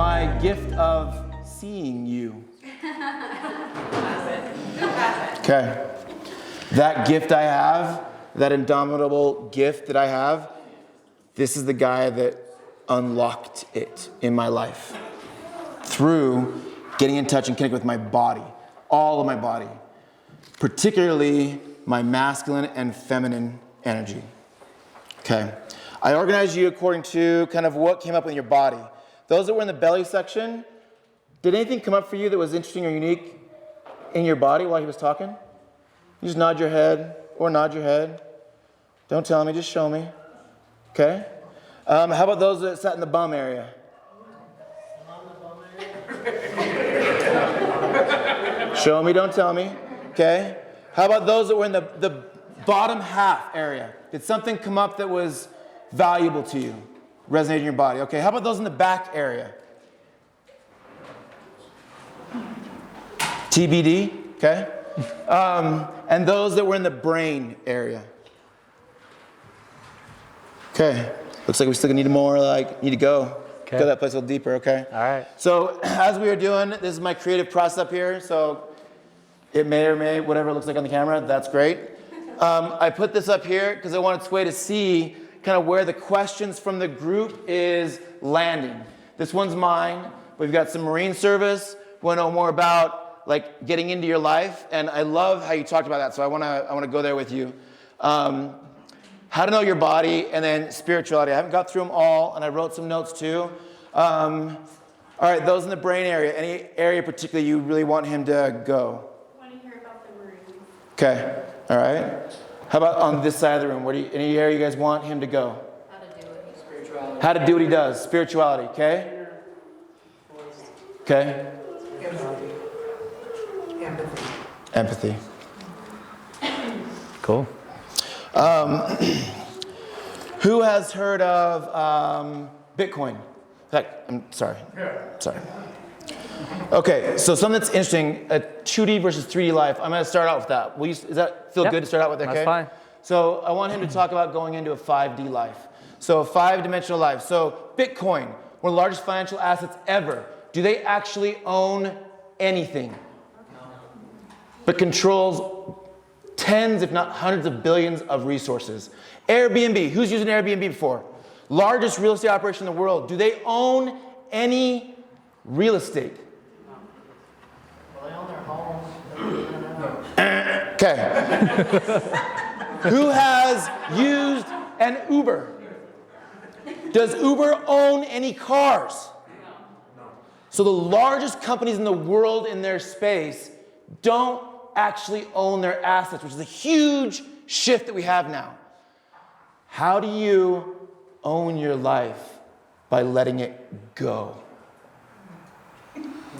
my gift of seeing you. Okay. That gift I have, that indomitable gift that I have, this is the guy that unlocked it in my life through getting in touch and connecting with my body, all of my body, particularly my masculine and feminine energy. Okay. I organized you according to kind of what came up in your body. Those that were in the belly section, did anything come up for you that was interesting or unique in your body while he was talking? You just nod your head or nod your head. Don't tell me, just show me. Okay? How about those that sat in the bum area? Show me, don't tell me. Okay? How about those that were in the bottom half area? Did something come up that was valuable to you, resonated in your body? Okay, how about those in the back area? TBD, okay? And those that were in the brain area. Okay, looks like we still need more, need to go. Okay. Go that place a little deeper, okay? All right. So as we were doing, this is my creative process up here, so it may or may, whatever it looks like on the camera, that's great. I put this up here because I wanted Sway to see kind of where the questions from the group is landing. This one's mine. We've got some Marine service. We want to know more about getting into your life, and I love how you talked about that. So I want to go there with you. How to know your body, and then spirituality. I haven't got through them all, and I wrote some notes too. All right, those in the brain area. Any area particularly you really want him to go? I want to hear about the Marines. Okay. All right. How about on this side of the room? Any area you guys want him to go? How to do it. Spirituality. How to do what he does. Spirituality. Okay. Okay. Empathy. Cool. Who has heard of Bitcoin? In fact, I'm sorry. Sorry. Okay, so something that's interesting, a 2D versus 3D life. I'm going to start out with that. Does that feel good to start out with? Okay? That's fine. So I want him to talk about going into a 5D life. So a 5-dimensional life. So Bitcoin, one of the largest financial assets ever. Do they actually own anything? No. But controls tens, if not hundreds of billions of resources. Airbnb, who's used an Airbnb before? Largest real estate operation in the world. Do they own any real estate? Well, they own their homes. Okay. Who has used an Uber? Does Uber own any cars? No. So the largest companies in the world in their space don't actually own their assets, which is a huge shift that we have now. How do you own your life? By letting it go.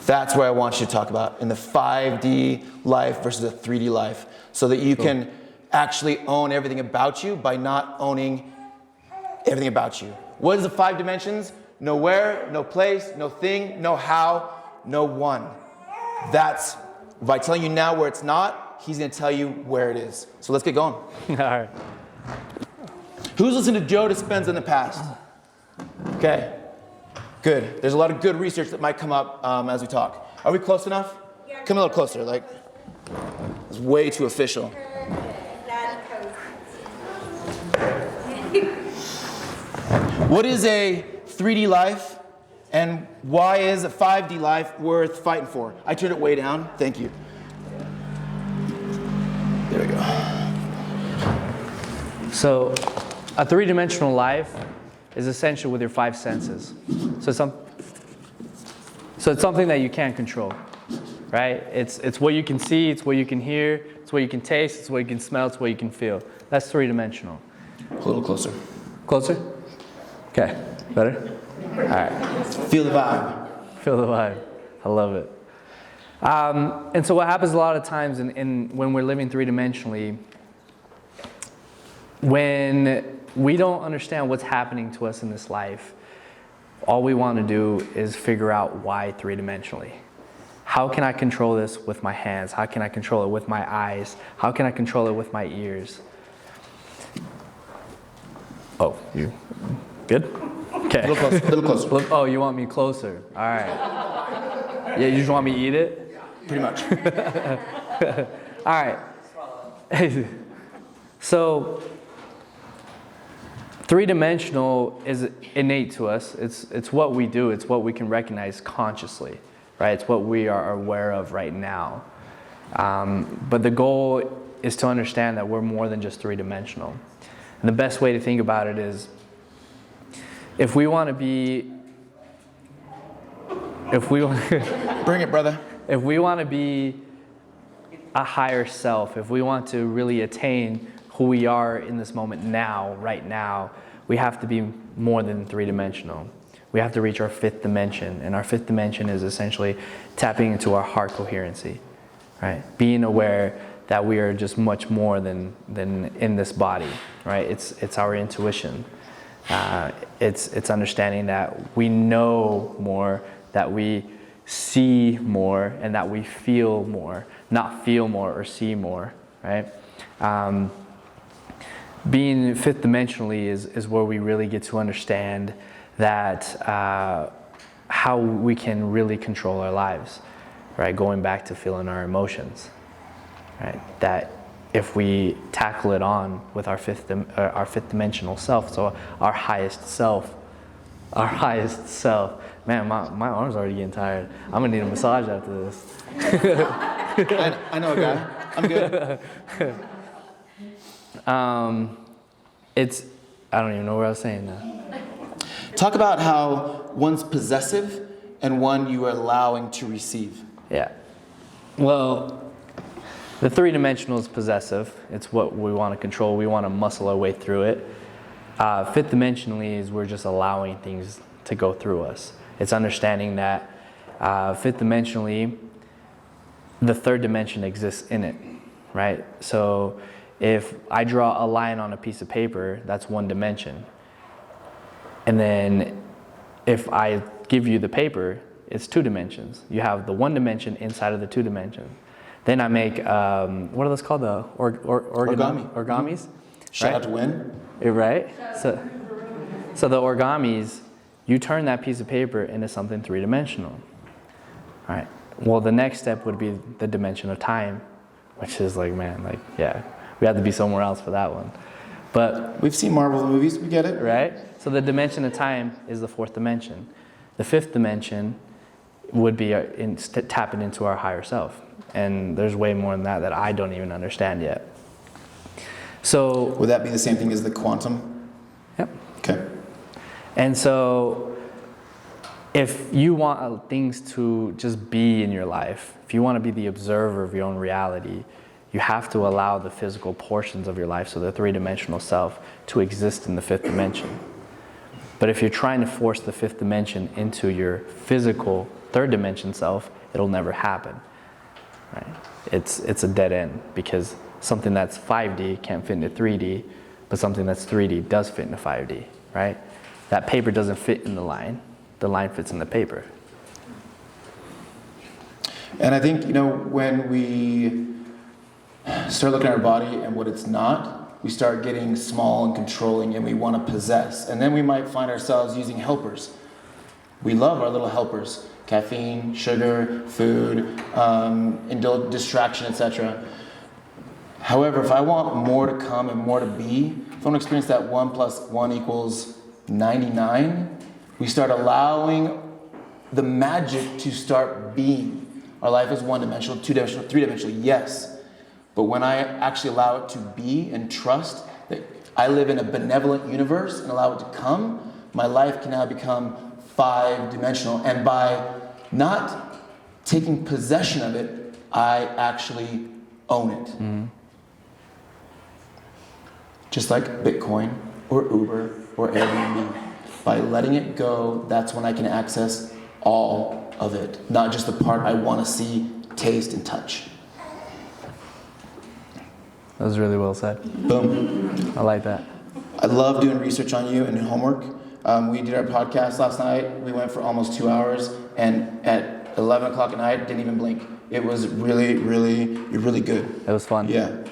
That's what I want you to talk about in the 5D life versus a 3D life, so that you can actually own everything about you by not owning everything about you. What is the 5 dimensions? No where, no place, no thing, no how, no one. That's, by telling you now where it's not, he's going to tell you where it is. So let's get going. All right. Who's listened to Joe Dispenza in the past? Okay. Good. There's a lot of good research that might come up as we talk. Are we close enough? Yeah. Come a little closer. It's way too official. What is a 3D life, and why is a 5D life worth fighting for? I turned it way down. Thank you. There we go. So, a 3-dimensional life is essential with your 5 senses. So it's something that you can't control, right? It's what you can see, it's what you can hear, it's what you can taste, it's what you can smell, it's what you can feel. That's 3-dimensional. A little closer. Closer? Okay, better? All right. Feel the vibe. Feel the vibe. I love it. And so what happens a lot of times when we're living 3-dimensionally, when we don't understand what's happening to us in this life, all we want to do is figure out why 3-dimensionally. How can I control this with my hands? How can I control it with my eyes? How can I control it with my ears? Oh, you good? Okay. A little closer. Oh, you want me closer? All right. Yeah, you just want me to eat it? Pretty much. All right. So, three-dimensional is innate to us. It's what we do. It's what we can recognize consciously, right? It's what we are aware of right now. But the goal is to understand that we're more than just three-dimensional. And the best way to think about it is, if we want to be, Bring it, brother. if we want to be a higher self, if we want to really attain who we are in this moment now, right now, we have to be more than three-dimensional. We have to reach our fifth dimension, and our fifth dimension is essentially tapping into our heart coherency, right? Being aware that we are just much more than in this body, right? It's our intuition. It's understanding that we know more, that we see more, and that we feel more, not feel more or see more, right? Being fifth dimensionally is where we really get to understand that how we can really control our lives, right? Going back to feeling our emotions, right? That if we tackle it on with our fifth dimensional self, so our highest self, man, my arm's already getting tired. I'm gonna need a massage after this. I know a guy. I'm good. I don't even know where I was saying now. Talk about how one's possessive and one you are allowing to receive. Yeah. Well, the three-dimensional is possessive. It's what we want to control. We want to muscle our way through it. Fifth dimensionally is we're just allowing things to go through us. It's understanding that fifth dimensionally, the third dimension exists in it, right? So if I draw a line on a piece of paper, that's one dimension. And then if I give you the paper, it's two dimensions. You have the one dimension inside of the two dimensions. Then I make, what are those called? The origami's? Shout out to Win. Right? So the origamis, you turn that piece of paper into something three-dimensional. All right. Well, the next step would be the dimension of time, which is like, man, like, yeah, we have to be somewhere else for that one. But We've seen Marvel movies, we get it. right? So the dimension of time is the fourth dimension. The fifth dimension would be tapping into our higher self. And there's way more than that I don't even understand yet. So Would that be the same thing as the quantum? Yep. Okay. And so if you want things to just be in your life, if you want to be the observer of your own reality, you have to allow the physical portions of your life, so the three-dimensional self, to exist in the fifth dimension. But if you're trying to force the fifth dimension into your physical third dimension self, it'll never happen. Right? It's a dead end, because something that's 5D can't fit into 3D, but something that's 3D does fit into 5D, right? That paper doesn't fit in the line fits in the paper. And I think, when we start looking at our body and what it's not, we start getting small and controlling, and we want to possess. And then we might find ourselves using helpers. We love our little helpers: caffeine, sugar, food, distraction, etc. However, if I want more to come and more to be, if I want to experience that 1 + 1 = 99, we start allowing the magic to start being. Our life is one-dimensional, two-dimensional, three-dimensional, yes. But when I actually allow it to be and trust that I live in a benevolent universe and allow it to come, my life can now become five-dimensional. And by not taking possession of it, I actually own it. Mm-hmm. Just like Bitcoin or Uber or Airbnb. By letting it go, that's when I can access all of it, not just the part I want to see, taste, and touch. That was really well said. Boom. I like that. I love doing research on you and homework. We did our podcast last night. We went for almost 2 hours, and at 11 o'clock at night, didn't even blink. It was really, really, really good. It was fun. Yeah.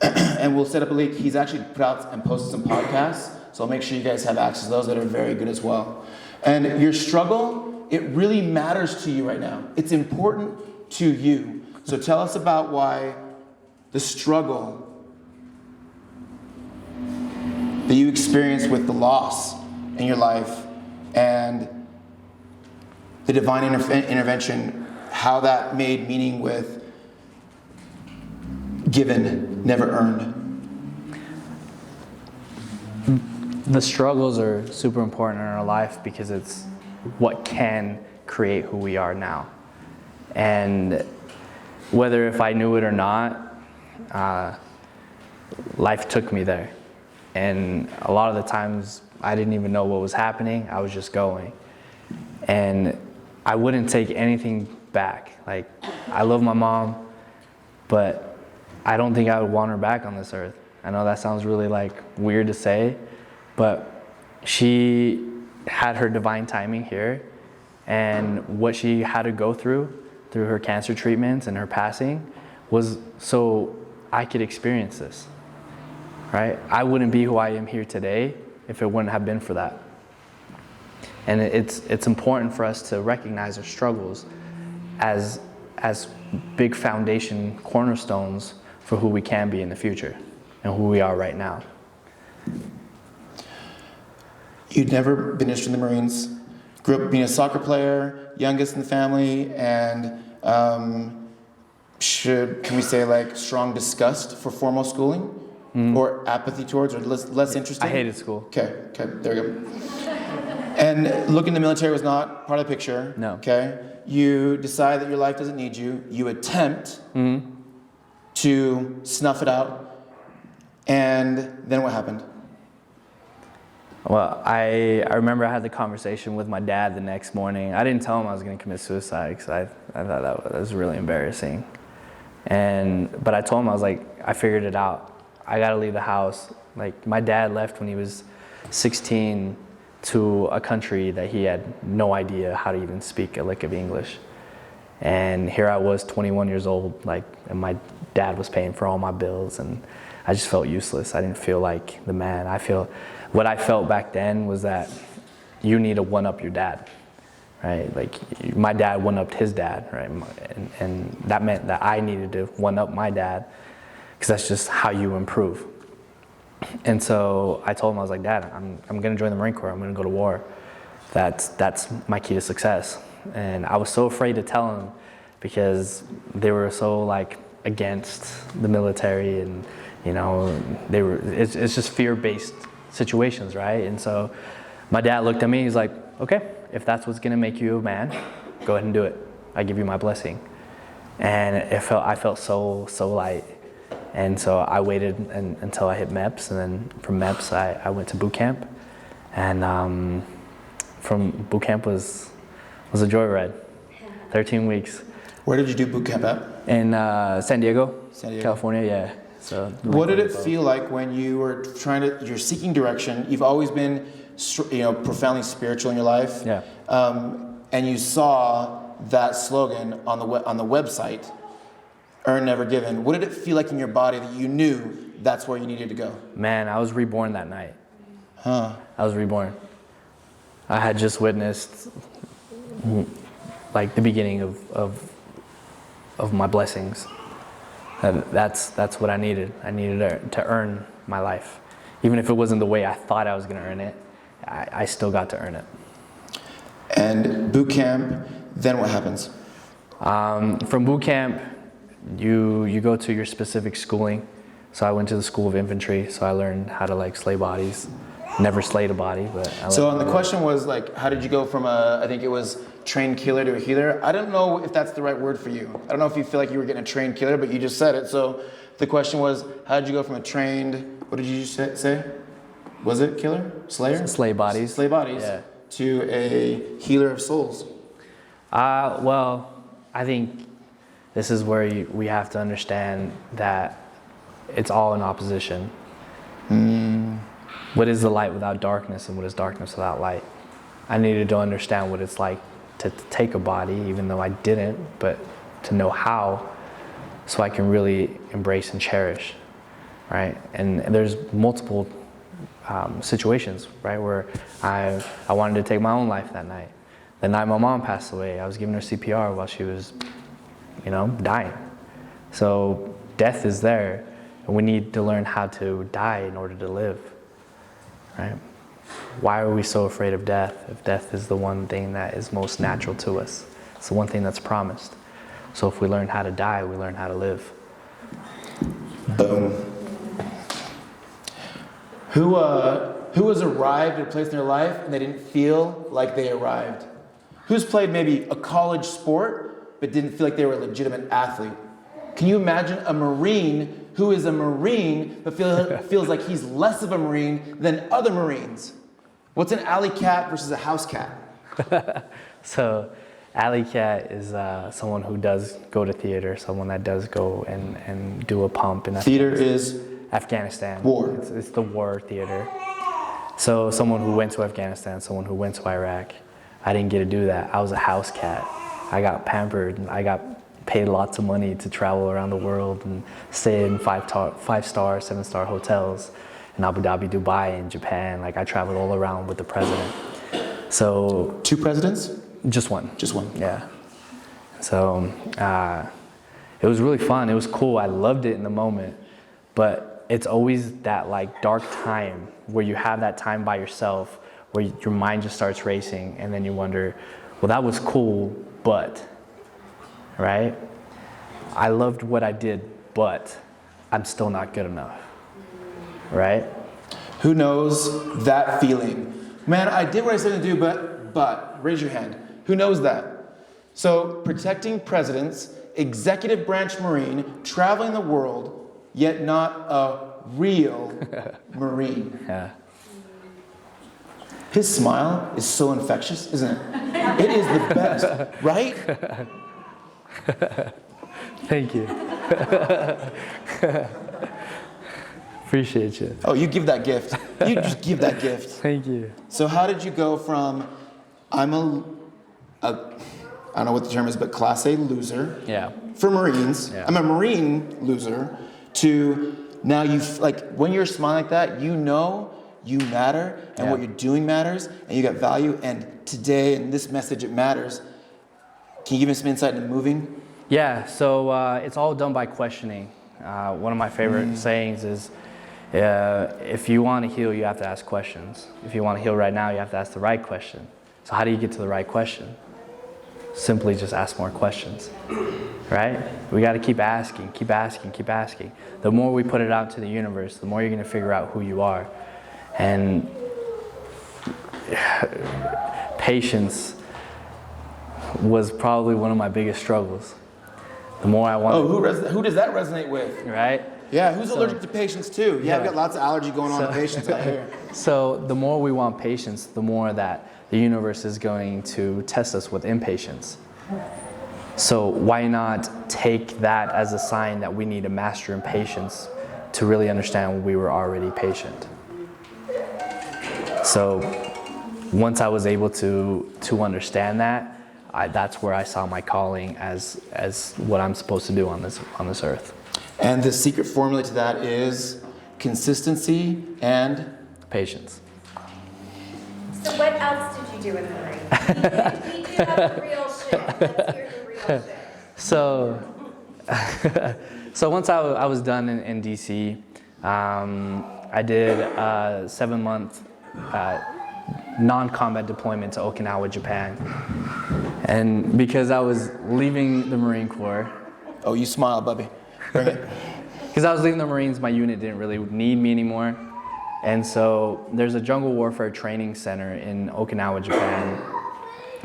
And we'll set up a link. He's actually put out and posted some podcasts So I'll make sure you guys have access to those that are very good as well. And your struggle, it really matters to you right now. It's important to you. So tell us about why the struggle that you experienced with the loss in your life and the divine intervention, how that made meaning with given, never earned. The struggles are super important in our life because it's what can create who we are now. And whether if I knew it or not, life took me there. And a lot of the times I didn't even know what was happening. I was just going. And I wouldn't take anything back. Like, I love my mom, but I don't think I would want her back on this earth. I know that sounds really like weird to say, but she had her divine timing here, and what she had to go through her cancer treatments and her passing was so I could experience this, right? I wouldn't be who I am here today if it wouldn't have been for that. And it's important for us to recognize our struggles as big foundation cornerstones for who we can be in the future and who we are right now. You'd never been interested in the Marines, grew up being a soccer player, youngest in the family, and can we say like strong disgust for formal schooling? Or apathy towards, or less interested? I hated school. Okay, there we go. And looking in the military was not part of the picture. No. Okay, you decide that your life doesn't need you. You attempt to snuff it out, and then what happened? Well, I remember I had the conversation with my dad the next morning. I didn't tell him I was going to commit suicide because I thought that was really embarrassing. But I told him, I was like, I figured it out. I got to leave the house. Like, my dad left when he was 16 to a country that he had no idea how to even speak a lick of English. And here I was, 21 years old, like, and my dad was paying for all my bills, and I just felt useless. I didn't feel like the man. What I felt back then was that you need to one-up your dad, right? Like, my dad one-upped his dad, right? And that meant that I needed to one-up my dad, because that's just how you improve. And so I told him, I was like, Dad, I'm going to join the Marine Corps. I'm going to go to war. That's my key to success. And I was so afraid to tell him because they were so like against the military, and it's just fear-based situations, right? And so my dad looked at me. He's like, okay, if that's what's going to make you a man, go ahead and do it. I give you my blessing. And I felt so light. And so I waited until I hit MEPS, and then from MEPS I went to boot camp, and from boot camp was a joyride, 13 weeks. Where did you do boot camp at? In San Diego, California, yeah. So what did it feel like when you were you're seeking direction? You've always been, profoundly spiritual in your life. Yeah. And you saw that slogan on the website, Earn Never Given. What did it feel like in your body that you knew that's where you needed to go? Man, I was reborn that night. Huh. I was reborn. I had just witnessed like the beginning of my blessings. That's what I needed. I needed to earn my life. Even if it wasn't the way I thought I was going to earn it, I still got to earn it. And boot camp, then what happens? From boot camp, you go to your specific schooling. So I went to the School of Infantry, so I learned how to slay bodies. Never slayed a body, but So the question was how did you go from I think it was trained killer to a healer? I don't know if that's the right word for you. I don't know if you feel like you were getting a trained killer, but you just said it. So the question was, how did you go from a trained, what did you say? Was it killer? Slayer? Slay bodies. Slay bodies. Yeah. To a healer of souls. Well, I think this is where we have to understand that it's all in opposition. What is the light without darkness, and what is darkness without light? I needed to understand what it's like to take a body, even though I didn't, but to know how, so I can really embrace and cherish, right? And there's multiple situations, right? Where I wanted to take my own life that night. The night my mom passed away, I was giving her CPR while she was, dying. So death is there, and we need to learn how to die in order to live, right? Why are we so afraid of death if death is the one thing that is most natural to us? It's the one thing that's promised. So if we learn how to die, we learn how to live. Boom. Who has arrived at a place in their life and they didn't feel like they arrived? Who's played maybe a college sport but didn't feel like they were a legitimate athlete? Can you imagine a Marine who is a Marine but feels like he's less of a Marine than other Marines? What's an alley cat versus a house cat? So alley cat is someone who does go to theater, someone that does go and do a pump. In Theater is Afghanistan. War. It's the war theater. So someone who went to Afghanistan, someone who went to Iraq. I didn't get to do that. I was a house cat. I got pampered. I got paid lots of money to travel around the world and stay in 5-star, 7-star hotels in Abu Dhabi, Dubai, and Japan. Like, I traveled all around with the president. So 2 presidents? just one. Just one. Yeah. So it was really fun. It was cool. I loved it in the moment. But it's always that like dark time where you have that time by yourself, where your mind just starts racing, and then you wonder, well, that was cool, but, right? I loved what I did, but I'm still not good enough, right? Who knows that feeling? Man, I did what I said to do, but, raise your hand. Who knows that? So, protecting presidents, executive branch Marine, traveling the world, yet not a real Marine. Yeah. His smile is so infectious, isn't it? It is the best, right? Thank you. Appreciate you. Oh, you give that gift. You just give that gift. Thank you. So how did you go from, I don't know what the term is, but Class A loser Yeah. for Marines, Yeah. I'm a Marine loser, to now when you're smiling like that, you know you matter, and Yeah. what you're doing matters, and you got value, and today, in this message, it matters. Can you give me some insight into moving? Yeah, so it's all done by questioning. One of my favorite sayings is, if you want to heal, you have to ask questions. If you want to heal right now, you have to ask the right question. So how do you get to the right question? Simply just ask more questions, right? We got to keep asking, keep asking, keep asking. The more we put it out to the universe, the more you're going to figure out who you are. And patience was probably one of my biggest struggles. The more I wanted. Oh, who does that resonate with? Right? Yeah, who's allergic to patience too? Yeah, I've got lots of allergy going on to patience out here. So the more we want patience, the more that the universe is going to test us with impatience. So why not take that as a sign that we need to master impatience to really understand we were already patient? So once I was able to understand that, that's where I saw my calling as what I'm supposed to do on this earth. And the secret formula to that is consistency and Patience. So what else did you do in the Marines? We do have the real shit. Let's hear the real shit. So once I was done in DC, I did a 7-month non-combat deployment to Okinawa, Japan. And because I was leaving the Marine Corps, oh, you smile, Bubby. Bring it. because I was leaving the Marines, my unit didn't really need me anymore. And so there's a jungle warfare training center in Okinawa, Japan,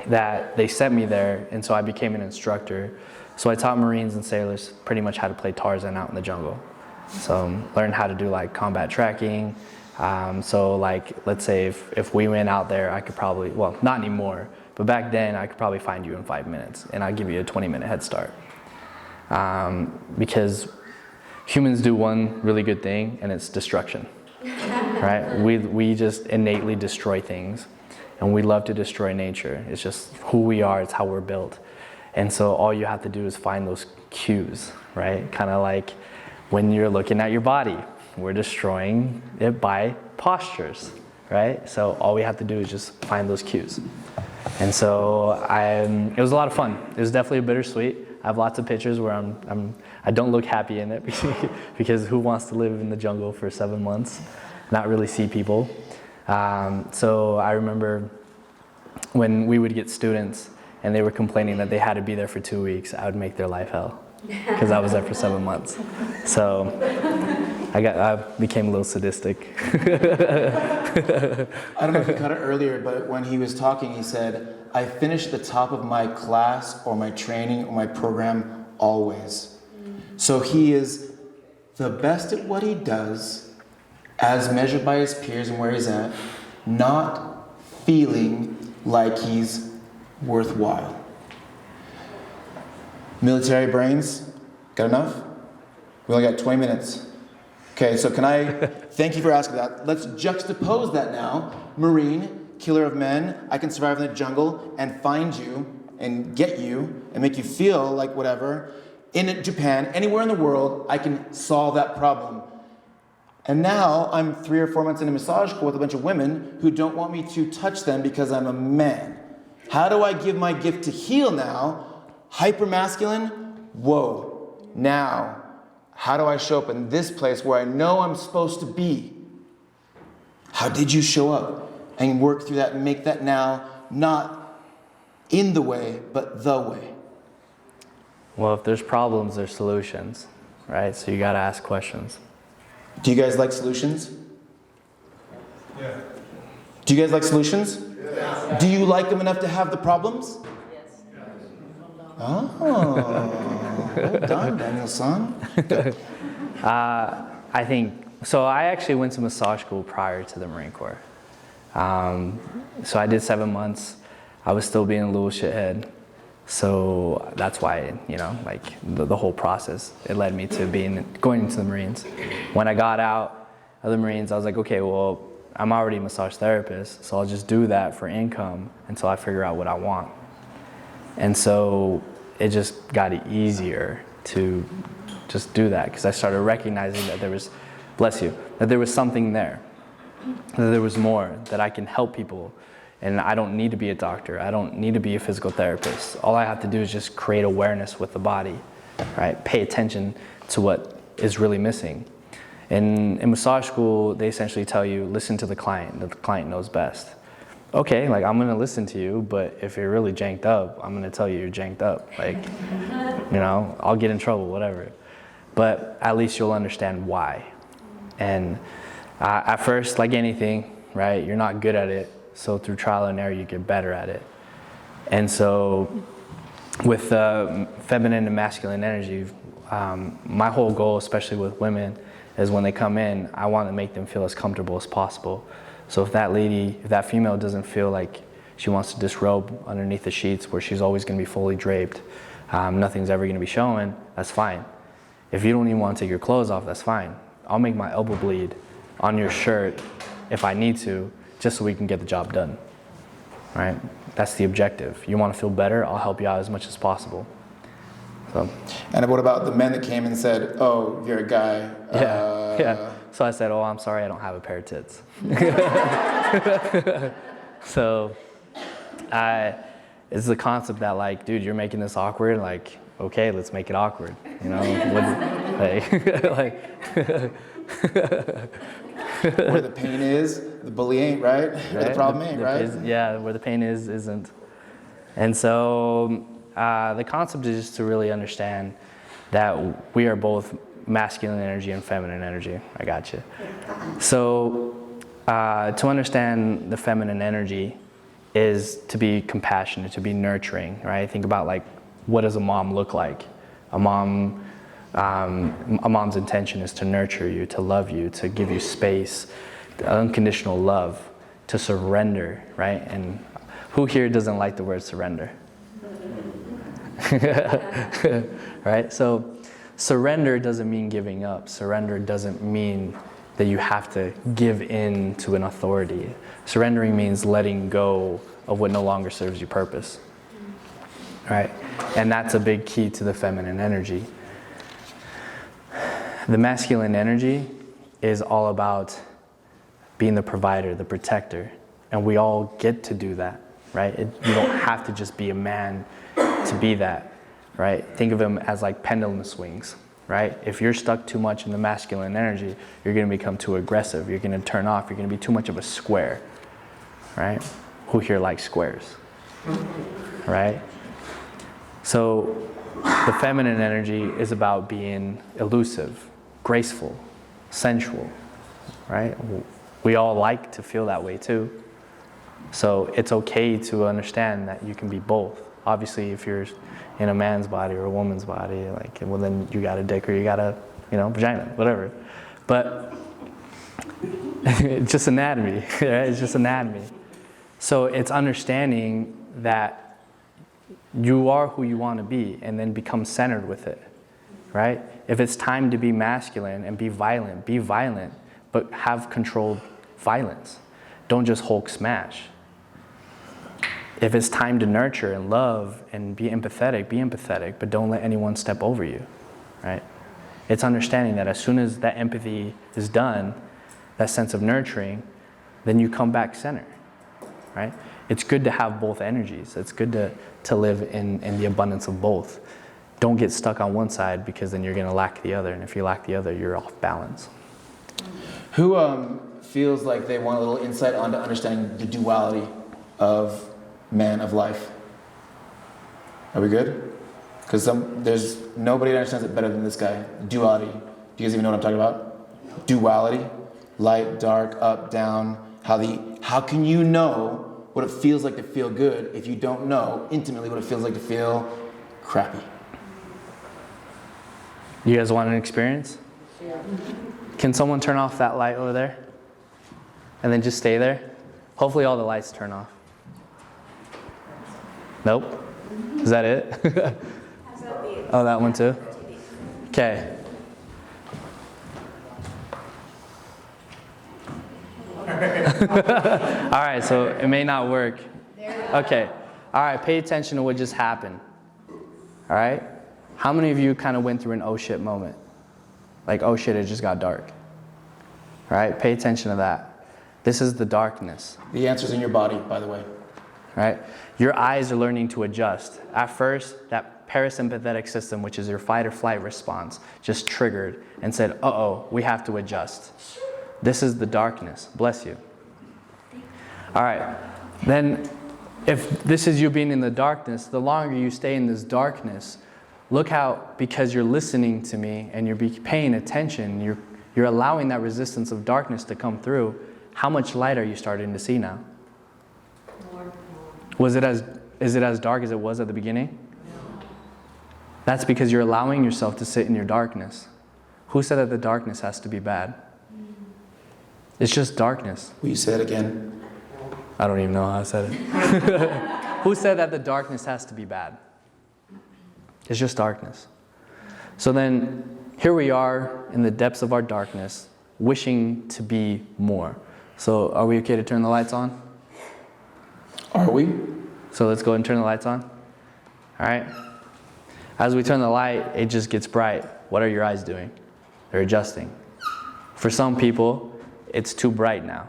that they sent me there, and so I became an instructor. So I taught Marines and sailors pretty much how to play Tarzan out in the jungle. So learned how to do like combat tracking. So like, let's say if we went out there, I could probably, well, not anymore, but back then I could probably find you in 5 minutes, and I'd give you a 20-minute head start. Because humans do one really good thing, and it's destruction, right? We just innately destroy things, and we love to destroy nature. It's just who we are, it's how we're built. And so all you have to do is find those cues, right? Kind of like when you're looking at your body, we're destroying it by postures, right? So all we have to do is just find those cues. And so it was a lot of fun. It was definitely bittersweet. I have lots of pictures where I don't look happy in it because who wants to live in the jungle for 7 months, not really see people? So I remember when we would get students and they were complaining that they had to be there for 2 weeks, I would make their life hell because I was there for 7 months. So I became a little sadistic. I don't know if you caught it earlier, but when he was talking, he said, I finish at the top of my class or my training or my program always. So he is the best at what he does as measured by his peers and where he's at, not feeling like he's worthwhile. Military brains, got enough? We only got 20 minutes. Okay, so can I thank you for asking that. Let's juxtapose that now. Marine, killer of men, I can survive in the jungle and find you and get you and make you feel like whatever. In Japan, anywhere in the world, I can solve that problem. And now I'm 3 or 4 months in a massage school with a bunch of women who don't want me to touch them because I'm a man. How do I give my gift to heal now? Hyper masculine? Whoa. Now, how do I show up in this place where I know I'm supposed to be? How did you show up and work through that and make that now not in the way, but the way? Well, if there's problems, there's solutions, right? So you got to ask questions. Do you guys like solutions? Yeah. Do you guys like solutions? Yeah. Do you like them enough to have the problems? Yes. Oh, well done, Daniel-san. I think, so I actually went to massage school prior to the Marine Corps. So I did 7 months. I was still being a little shithead. So that's why, like the whole process, it led me to going into the Marines. When I got out of the Marines, I was like, okay, well, I'm already a massage therapist, so I'll just do that for income until I figure out what I want. And so it just got easier to just do that because I started recognizing that there was, bless you, that there was something there, that there was more, that I can help people. And I don't need to be a doctor. I don't need to be a physical therapist. All I have to do is just create awareness with the body, right? Pay attention to what is really missing. In massage school, they essentially tell you, listen to the client, that the client knows best. Okay, like I'm gonna listen to you, but if you're really janked up, I'm gonna tell you you're janked up. Like, I'll get in trouble, whatever. But at least you'll understand why. And at first, like anything, right, you're not good at it. So through trial and error, you get better at it. And so with feminine and masculine energy, my whole goal, especially with women, is when they come in, I want to make them feel as comfortable as possible. So if that female doesn't feel like she wants to disrobe underneath the sheets where she's always going to be fully draped, nothing's ever going to be showing, that's fine. If you don't even want to take your clothes off, that's fine. I'll make my elbow bleed on your shirt if I need to, just so we can get the job done, right? That's the objective. You want to feel better, I'll help you out as much as possible. So. And what about the men that came and said, oh, you're a guy? Yeah. So I said, oh, I'm sorry, I don't have a pair of tits. So it's the concept that like, dude, you're making this awkward, like, okay, let's make it awkward, Where the pain is, the bully ain't, right? Where the problem ain't, right? Yeah, where the pain is, isn't. And so the concept is just to really understand that we are both masculine energy and feminine energy. I got you. So to understand the feminine energy is to be compassionate, to be nurturing, right? Think about like, what does a mom look like? A mom's intention is to nurture you, to love you, to give you space, unconditional love, to surrender, right? And who here doesn't like the word surrender? Right? So surrender doesn't mean giving up. Surrender doesn't mean that you have to give in to an authority. Surrendering means letting go of what no longer serves your purpose. Right? And that's a big key to the feminine energy. The masculine energy is all about being the provider, the protector. And we all get to do that, right? You don't have to just be a man to be that, right? Think of them as like pendulum swings, right? If you're stuck too much in the masculine energy, you're going to become too aggressive. You're going to turn off. You're going to be too much of a square, right? Who here likes squares, right? So the feminine energy is about being elusive, graceful, sensual, right? We all like to feel that way too. So it's okay to understand that you can be both. Obviously, if you're in a man's body or a woman's body, like, well, then you got a dick or you got a, vagina, whatever. But it's just anatomy, right? It's just anatomy. So it's understanding that you are who you want to be and then become centered with it, right? If it's time to be masculine and be violent, but have controlled violence. Don't just Hulk smash. If it's time to nurture and love and be empathetic, but don't let anyone step over you, right? It's understanding that as soon as that empathy is done, that sense of nurturing, then you come back center, right? It's good to have both energies. It's good to live in the abundance of both. Don't get stuck on one side because then you're going to lack the other. And if you lack the other, you're off balance. Who feels like they want a little insight onto understanding the duality of man, of life? Are we good? Because there's nobody that understands it better than this guy. Duality. Do you guys even know what I'm talking about? Duality. Light, dark, up, down. How can you know what it feels like to feel good if you don't know intimately what it feels like to feel crappy? You guys want an experience? Yeah. Can someone turn off that light over there? And then just stay there? Hopefully all the lights turn off. Nope. Is that it? Oh, that one too? Okay. All right, so it may not work. Okay. All right, pay attention to what just happened. All right? How many of you kind of went through an oh shit moment? Like, oh shit, it just got dark. All right? Pay attention to that. This is the darkness. The answer's in your body, by the way. Right? Your eyes are learning to adjust. At first, that parasympathetic system, which is your fight or flight response, just triggered and said, uh-oh, we have to adjust. This is the darkness. Bless you. All right. Then, if this is you being in the darkness, the longer you stay in this darkness, look how, because you're listening to me and you're paying attention, you're allowing that resistance of darkness to come through, how much light are you starting to see now? Is it as dark as it was at the beginning? That's because you're allowing yourself to sit in your darkness. Who said that the darkness has to be bad? It's just darkness. Will you say it again? I don't even know how I said it. Who said that the darkness has to be bad? It's just darkness. So then, here we are in the depths of our darkness, wishing to be more. So are we okay to turn the lights on? Are we? So let's go and turn the lights on. All right? As we turn the light, it just gets bright. What are your eyes doing? They're adjusting. For some people, it's too bright now.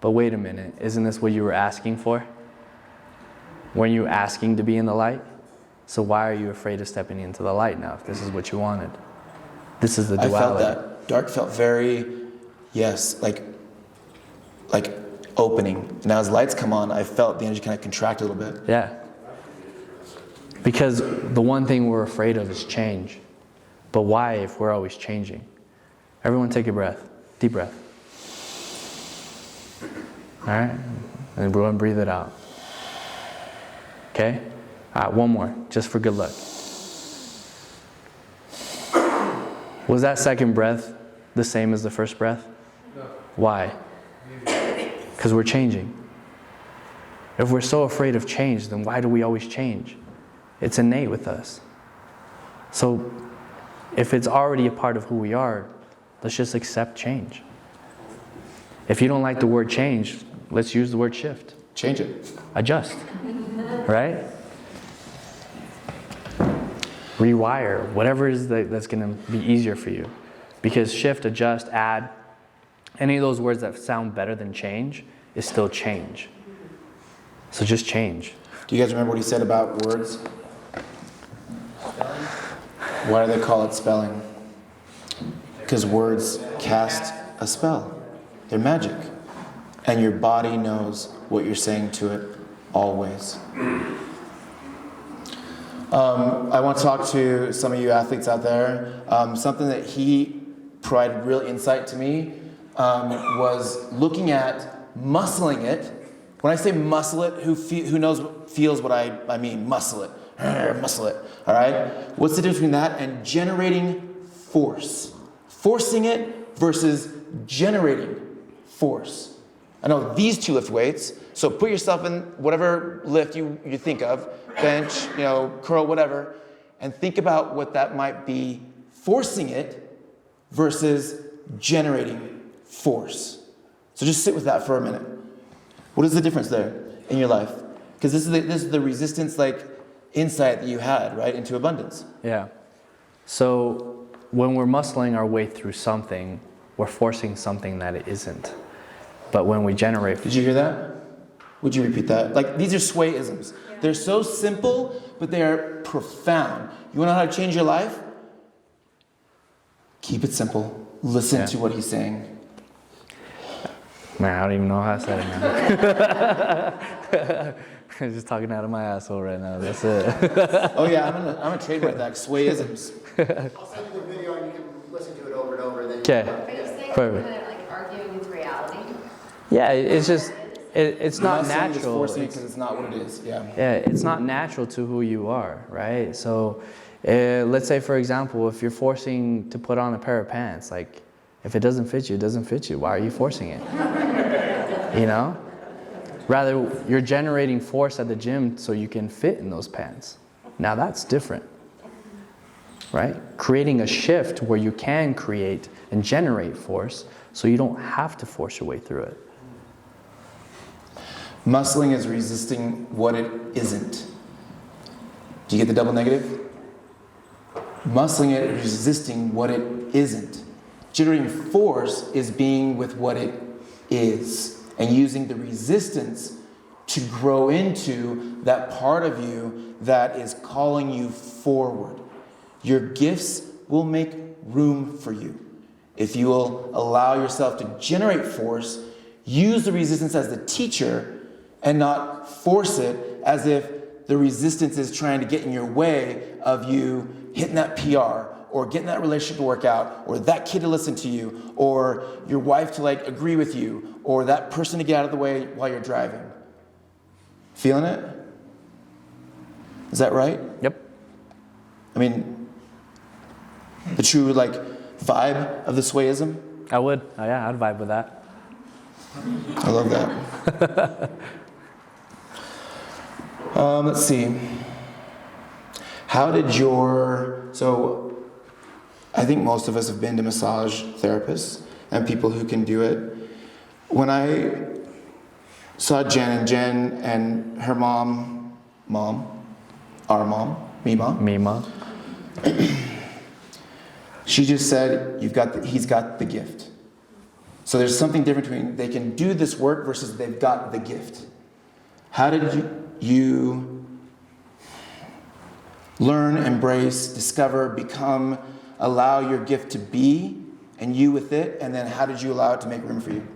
But wait a minute, isn't this what you were asking for? Weren't you asking to be in the light? So why are you afraid of stepping into the light now if this is what you wanted? This is the duality. I felt that. Dark felt very, yes, like opening. Now as lights come on, I felt the energy kind of contract a little bit. Yeah. Because the one thing we're afraid of is change. But why if we're always changing? Everyone take a breath. Deep breath. All right? And everyone breathe it out. Okay? All right, one more, just for good luck. Was that second breath the same as the first breath? No. Why? Because we're changing. If we're so afraid of change, then why do we always change? It's innate with us. So if it's already a part of who we are, let's just accept change. If you don't like the word change, let's use the word shift. Change it. Adjust. Right? Rewire, whatever it is that's going to be easier for you. Because shift, adjust, add, any of those words that sound better than change is still change. So just change. Do you guys remember what he said about words? Why do they call it spelling? Because words cast a spell. They're magic. And your body knows what you're saying to it always. I want to talk to some of you athletes out there. Something that he provided real insight to me was looking at muscling it. When I say muscle it, feels what I mean? Muscle it. Muscle it. All right? What's the difference between that and generating force? Forcing it versus generating force. I know these two lift weights, so put yourself in whatever lift you think of, bench, curl, whatever, and think about what that might be, forcing it versus generating force. So just sit with that for a minute. What is the difference there in your life? Because this is the resistance, insight that you had, right, into abundance. Yeah. So when we're muscling our way through something, we're forcing something that it isn't. But when we generate... Did you hear that? Would you repeat that? These are sway-isms. Yeah. They're so simple, but they are profound. You want to know how to change your life? Keep it simple. Listen to what he's saying. Man, I don't even know how I said it now. I'm just talking out of my asshole right now. That's it. Oh yeah, I'm gonna trademark that. Sway-isms. I'll send you the video and you can listen to it over and over. Okay. Are you saying Perfect. kind of arguing with reality? Yeah, it's just, it's not natural. Just forcing it because it's not what it is. Yeah. Yeah, it's not natural to who you are, right? So, let's say, for example, if you're forcing to put on a pair of pants, if it doesn't fit you, it doesn't fit you. Why are you forcing it? Rather, you're generating force at the gym so you can fit in those pants. Now that's different, right? Creating a shift where you can create and generate force so you don't have to force your way through it. Muscling is resisting what it isn't. Do you get the double negative? Muscling it is resisting what it isn't. Generating force is being with what it is and using the resistance to grow into that part of you that is calling you forward. Your gifts will make room for you. If you will allow yourself to generate force, use the resistance as the teacher and not force it as if the resistance is trying to get in your way of you hitting that PR or getting that relationship to work out, or that kid to listen to you, or your wife to agree with you, or that person to get out of the way while you're driving. Feeling it? Is that right? Yep. I mean, the true vibe of the swayism? I would. Oh, yeah, I'd vibe with that. I love that. Let's see. How did so I think most of us have been to massage therapists and people who can do it. When I saw Jen and her mom, our mom, Mima. She just said, he's got the gift. So there's something different between they can do this work versus they've got the gift. How did you learn, embrace, discover, become, allow your gift to be, and you with it, and then how did you allow it to make room for you?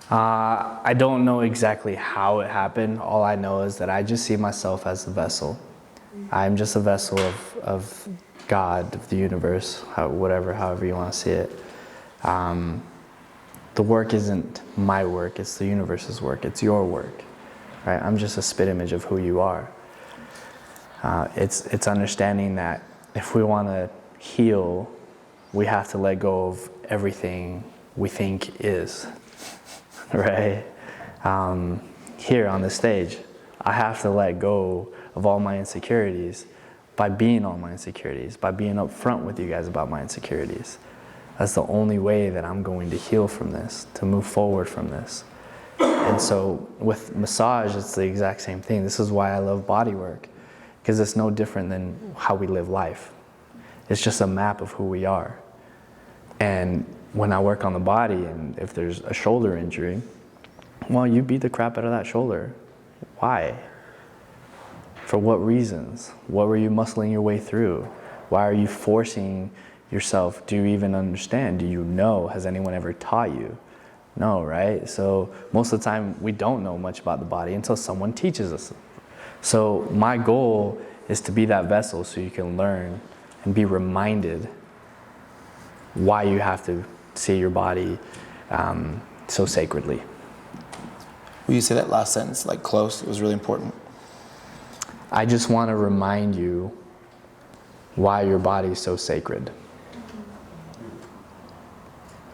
I don't know exactly how it happened. All I know is that I just see myself as a vessel. I'm just a vessel of God, of the universe, however you want to see it. The work isn't my work, it's the universe's work, it's your work. Right? I'm just a spit image of who you are. It's understanding that if we want to heal, we have to let go of everything we think is, right? Here on the stage, I have to let go of all my insecurities by being all my insecurities, by being upfront with you guys about my insecurities. That's the only way that I'm going to heal from this, to move forward from this. And so with massage, it's the exact same thing. This is why I love body work, because it's no different than how we live life. It's just a map of who we are. And when I work on the body, and if there's a shoulder injury, well, you beat the crap out of that shoulder. Why? For what reasons? What were you muscling your way through? Why are you forcing yourself? Do you even understand? Do you know? Has anyone ever taught you? No, right? So most of the time we don't know much about the body until someone teaches us. So my goal is to be that vessel so you can learn and be reminded why you have to see your body so sacredly. Will you say that last sentence like close? It was really important. I just want to remind you why your body is so sacred.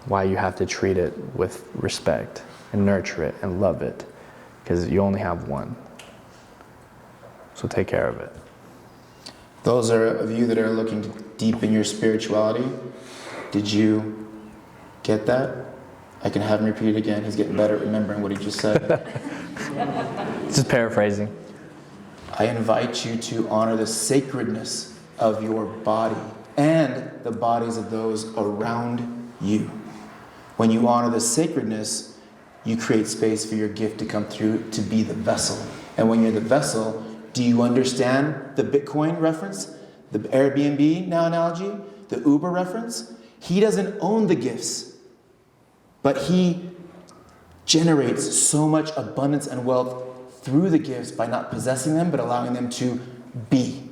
Why you have to treat it with respect and nurture it and love it, because you only have one. So take care of it. Those of you that are looking to deepen your spirituality, did you get that? I can have him repeat it again. He's getting better at remembering what he just said. Just paraphrasing. I invite you to honor the sacredness of your body and the bodies of those around you. When you honor the sacredness, you create space for your gift to come through to be the vessel. And when you're the vessel, do you understand the Bitcoin reference? The Airbnb now analogy? The Uber reference? He doesn't own the gifts, but he generates so much abundance and wealth through the gifts by not possessing them, but allowing them to be.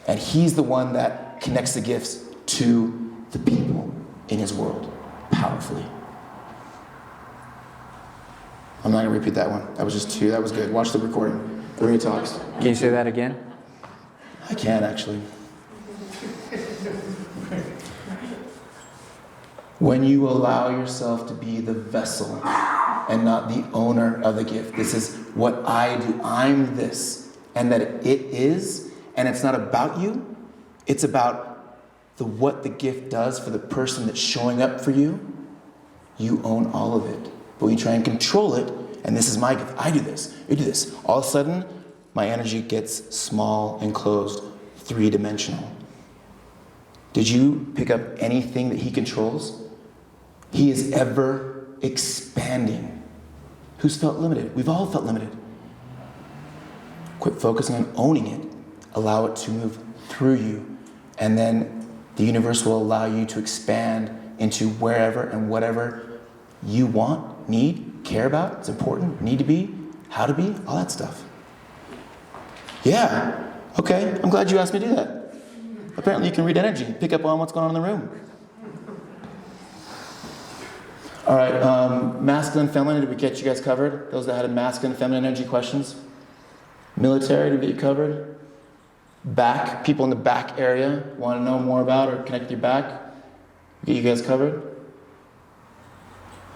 And he's the one that connects the gifts to the people in his world powerfully. I'm not going to repeat that one. That was just two. That was good. Watch the recording where he talks. Can you say that again? I can, actually. When you allow yourself to be the vessel and not the owner of the gift, this is what I do. I'm this. And that it is, and it's not about you. It's about what the gift does for the person that's showing up for you. You own all of it. But when you try and control it, and this is my gift, I do this, you do this. All of a sudden, my energy gets small, enclosed, three-dimensional. Did you pick up anything that he controls? He is ever expanding. Who's felt limited? We've all felt limited. Quit focusing on owning it. Allow it to move through you. And then the universe will allow you to expand into wherever and whatever you want, need, care about, it's important, need to be, how to be, all that stuff. Yeah, okay, I'm glad you asked me to do that. Apparently you can read energy, pick up on what's going on in the room. All right, masculine, feminine, did we get you guys covered? Those that had a masculine, feminine energy questions? Military, did we get you covered? Back, people in the back area want to know more about or connect with your back? Get you guys covered?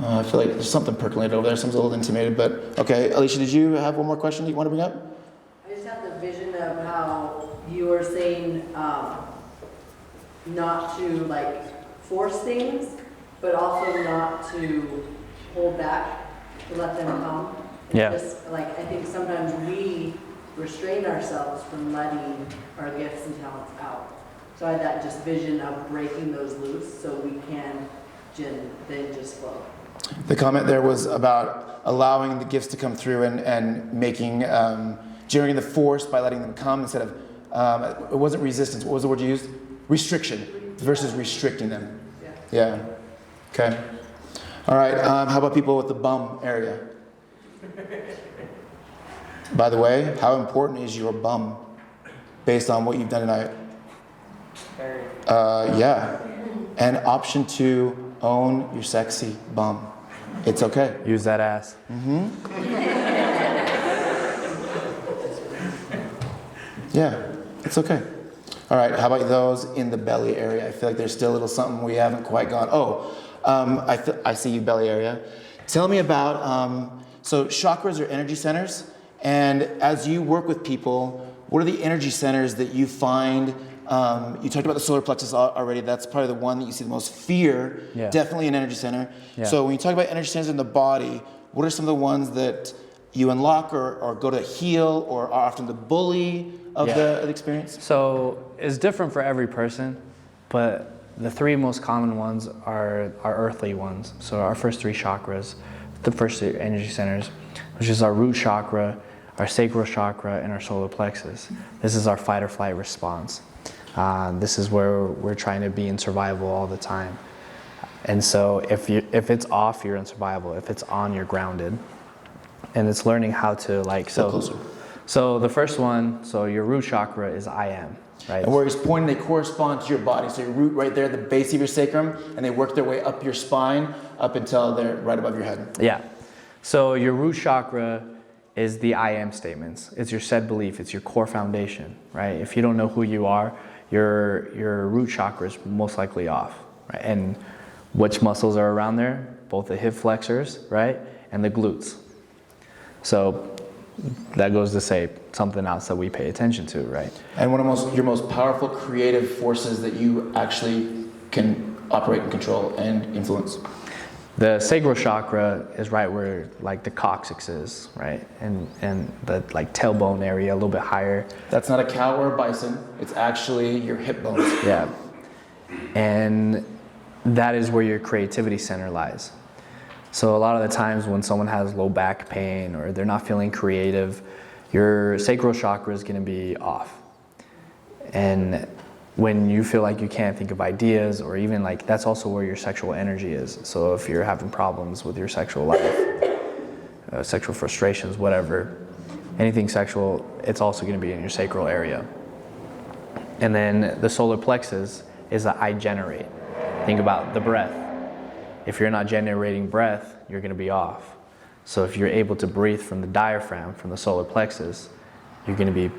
I feel like there's something percolated over there. Someone's a little intimidated, but okay. Alicia, did you have one more question that you want to bring up? I just have the vision of how you were saying not to like force things, but also not to hold back, to let them come. And Yeah. just like I think sometimes we restrain ourselves from letting our gifts and talents out. So I had that just vision of breaking those loose so we can then just flow. The comment there was about allowing the gifts to come through and making, generating the force by letting them come instead of, it wasn't resistance. What was the word you used? Restriction versus restricting them. Yeah. Okay. All right. How about people with the bum area? By the way, how important is your bum based on what you've done tonight? Yeah. And option 2, own your sexy bum. It's okay. Use that ass. Yeah, it's okay. All right, how about those in the belly area? I feel like there's still a little something we haven't quite got. I see you, belly area. Tell me about, so chakras are energy centers, and as you work with people, what are the energy centers that you find? You talked about the solar plexus already. That's probably the one that you see the most fear. Yeah. Definitely an energy center. Yeah. So when you talk about energy centers in the body, what are some of the ones that you unlock or go to heal or are often the bully of Yeah. the experience? So it's different for every person, but the three most common ones are our earthly ones. So our first three chakras, the first three energy centers, which is our root chakra, our sacral chakra, and our solar plexus. This is our fight or flight response. This is where we're trying to be in survival all the time. And so if it's off, you're in survival. If it's on, you're grounded. And it's learning how to so the first one, so your root chakra is I am, right? And where he's pointing, they correspond to your body. So your root right there, the base of your sacrum, and they work their way up your spine, up until they're right above your head. Yeah. So your root chakra is the I am statements. It's your said belief. It's your core foundation, right? If you don't know who you are, your root chakra is most likely off, right? And which muscles are around there? Both the hip flexors, right? And the glutes. So that goes to say something else that we pay attention to, right? And one of your most powerful creative forces that you actually can operate and control and influence. The sacral chakra is right where like the coccyx is, right? And the like tailbone area a little bit higher. That's not a cow or a bison. It's actually your hip bones. Yeah. And that is where your creativity center lies. So a lot of the times when someone has low back pain or they're not feeling creative, your sacral chakra is going to be off. And when you feel like you can't think of ideas, or even like that's also where your sexual energy is. So if you're having problems with your sexual life, sexual frustrations, whatever, anything sexual, it's also going to be in your sacral area. And then the solar plexus is that I generate. Think about the breath. If you're not generating breath, you're going to be off. So if you're able to breathe from the diaphragm, from the solar plexus, you're going to be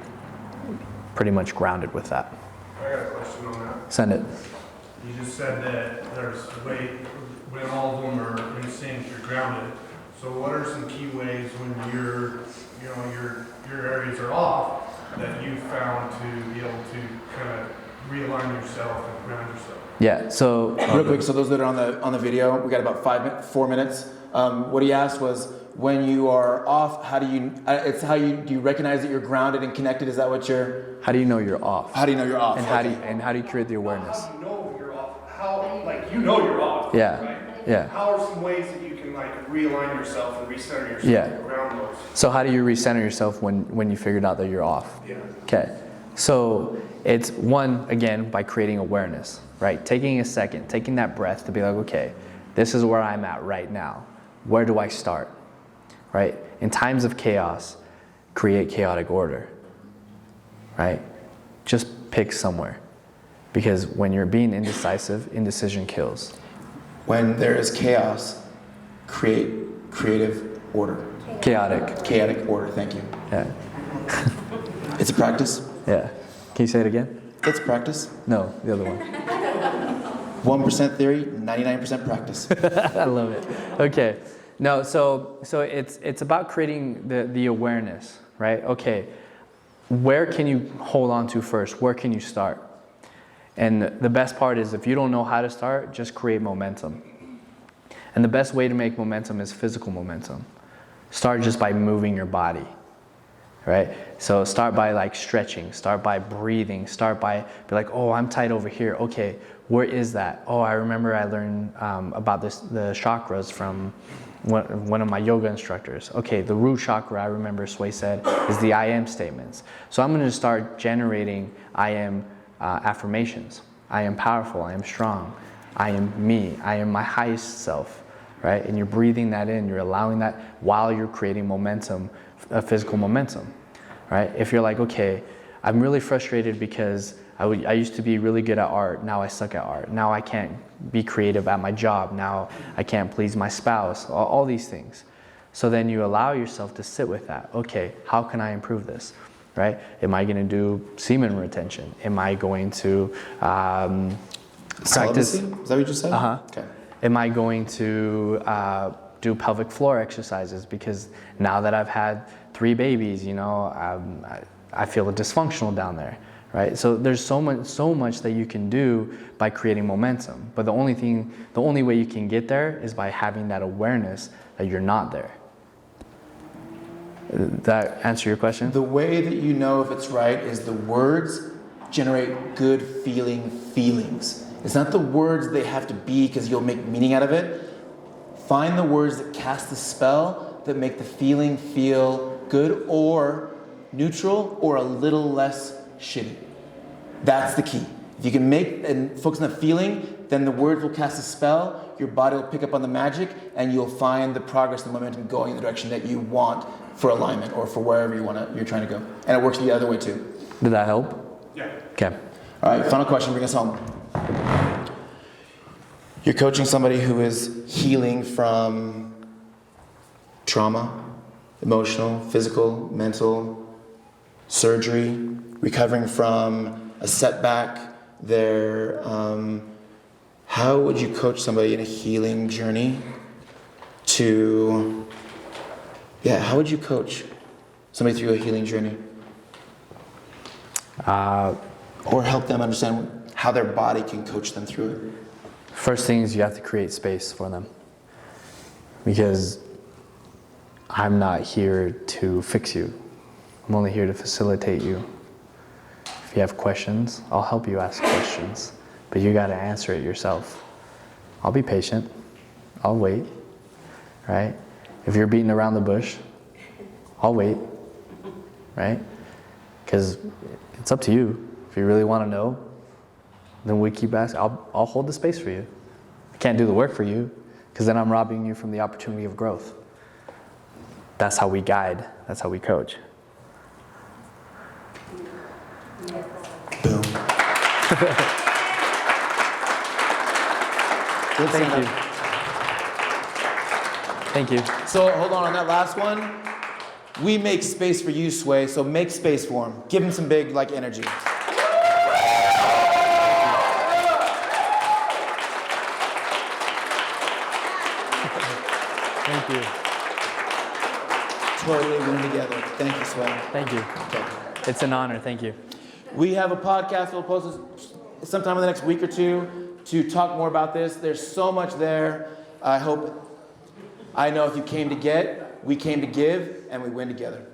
pretty much grounded with that. I got a question on that. Send it. You just said that there's when all of them are in sync, you're grounded. So what are some key ways when your areas are off that you found to be able to kind of realign yourself and ground yourself? Yeah, so Real quick, so those that are on the video, we got about 4 minutes. What he asked was, when you are off, how do you? Do you recognize that you're grounded and connected? Is that what you're? how do you know you're off? How do you know you're off? And how do you create the awareness? How do you know you're off? You know you're off. Yeah. Right? Yeah. How are some ways that you can realign yourself and recenter yourself Yeah. around those? So how do you recenter yourself when you figured out that you're off? Yeah. Okay. So it's one, again, by creating awareness, right? Taking a second, taking that breath to be like, okay, this is where I'm at right now. Where do I start? Right? In times of chaos, create chaotic order, right? Just pick somewhere. Because when you're being indecisive, indecision kills. When there is chaos, create creative order. Chaotic order, thank you. Yeah. It's a practice. Yeah. Can you say it again? It's a practice. No, the other one. 1% theory, 99% practice. I love it. Okay. No, so it's about creating the awareness, right? Okay. Where can you hold on to first? Where can you start? And the best part is if you don't know how to start, just create momentum. And the best way to make momentum is physical momentum. Start just by moving your body, right? So start by stretching, start by breathing, start by be like, oh, I'm tight over here. Okay, where is that? Oh, I remember I learned about the chakras from one of my yoga instructors. Okay, the root chakra, I remember Sway said, is the I am statements. So I'm going to start generating I am affirmations. I am powerful, I am strong, I am me, I am my highest self, right? And you're breathing that in, you're allowing that while you're creating momentum, physical momentum, right? If you're like, okay, I'm really frustrated because I used to be really good at art, now I suck at art, now I can't be creative at my job, now I can't please my spouse, all these things. So then you allow yourself to sit with that. Okay, how can I improve this? Right? Am I going to do semen retention? Am I going to practice? Celibacy? Is that what you just said? Uh-huh. Okay. Am I going to do pelvic floor exercises? Because now that I've had 3 babies, I feel dysfunctional down there, right? So there's so much that you can do by creating momentum. But the only way you can get there is by having that awareness that you're not there. That answer your question? The way that you know if it's right is the words generate good feelings It's not the words they have to be because you'll make meaning out of it. Find the words that cast the spell that make the feeling feel good or neutral or a little less shitty. That's the key. If you can make and focus on the feeling, then the words will cast a spell, your body will pick up on the magic, and you'll find the progress and momentum going in the direction that you want for alignment or for wherever you're trying to go. And it works the other way too. Did that help? Yeah. Okay. All right, final question, bring us home. You're coaching somebody who is healing from trauma, emotional, physical, mental, surgery, recovering from a setback. How would you coach somebody in a healing journey how would you coach somebody through a healing journey? Or help them understand how their body can coach them through it? First thing is you have to create space for them. Because I'm not here to fix you. I'm only here to facilitate you. If you have questions, I'll help you ask questions. But you got to answer it yourself. I'll be patient. I'll wait. Right? If you're beating around the bush, I'll wait. Right? Because it's up to you. If you really want to know, then we keep asking. I'll hold the space for you. I can't do the work for you, because then I'm robbing you from the opportunity of growth. That's how we guide. That's how we coach. Boom. Thank you. Thank you. So hold on that last one. We make space for you, Sway, so make space for him. Give him some big energy. Thank you. Totally win together. Thank you, Sway. Thank you. Okay. It's an honor. Thank you. We have a podcast we'll post sometime in the next week or two to talk more about this. There's so much there. I know if you came to get, we came to give, and we win together.